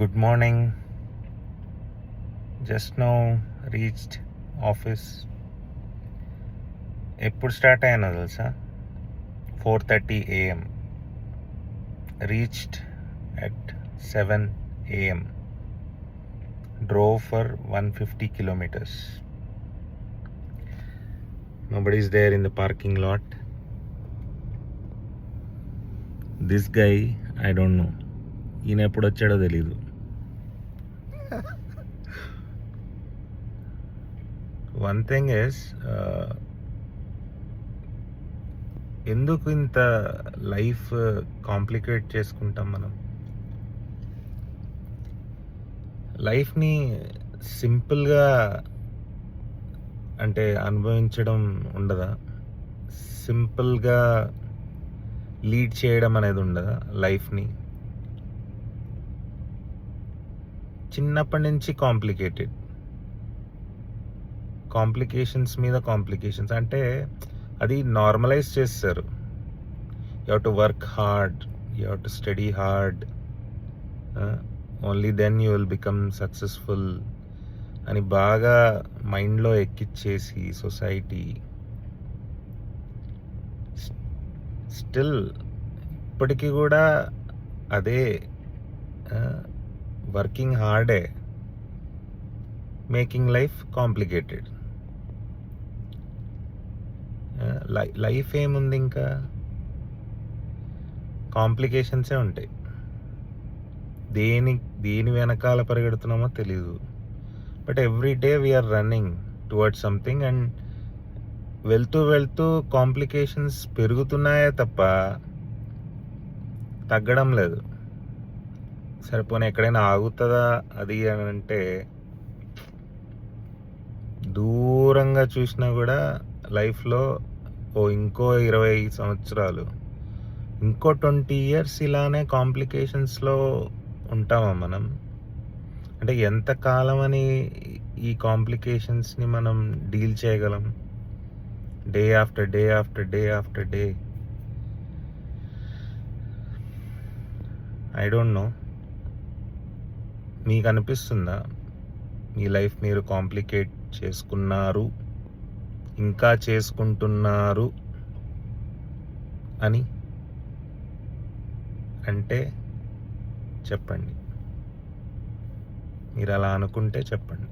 Good morning. Just now reached office. ఎప్పుడు start అయ్యానో తెలుసా? 4:30 AM. Reached at 7 AM. Drove for 150 kilometers. Nobody is there in the parking lot. This guy, I don't know. ఈయన ఎప్పుడు వచ్చాడో తెలీదు. One thing is, ఎందుకు ఇంత life complicate చేసుకుంటాం మనం? లైఫ్ని సింపుల్గా అంటే అనుభవించడం ఉండదా? సింపుల్గా లీడ్ చేయడం అనేది ఉండదా లైఫ్ని? చిన్నప్పటి నుంచి కాంప్లికేషన్స్ మీద కాంప్లికేషన్స్, అంటే అది నార్మలైజ్ చేస్తారు. You have to work hard, you have to study hard, only then you will become successful అని బాగా మైండ్లో ఎక్కిచ్చేసి సొసైటీ స్టిల్ ఇప్పటికీ కూడా అదే వర్కింగ్ హార్డే మేకింగ్ లైఫ్ కాంప్లికేటెడ్. లైఫ్ ఏముంది, ఇంకా కాంప్లికేషన్సే ఉంటాయి. దేని వెనకాల పరిగెడుతున్నామో తెలీదు. But every day we are running towards something, and వెళ్తూ కాంప్లికేషన్స్ పెరుగుతున్నాయే తప్ప తగ్గడం లేదు. సరిపోనీ ఎక్కడైనా ఆగుతుందా అది అని అంటే దూరంగా చూసినా కూడా లైఫ్లో ఇంకో 20 సంవత్సరాలు, ఇంకో 20 years ఇలానే కాంప్లికేషన్స్లో ఉంటామా మనం? అంటే ఎంతకాలం అని ఈ కాంప్లికేషన్స్ని మనం డీల్ చేయగలం? Day after day after day after day. I don't know, మీకు అనిపిస్తుందా మీ లైఫ్ మీరు కాంప్లికేట్ చేసుకున్నారు, ఇంకా చేసుకుంటున్నారు అని? అంటే చెప్పండి. మీరు అలా అనుకుంటే చెప్పండి.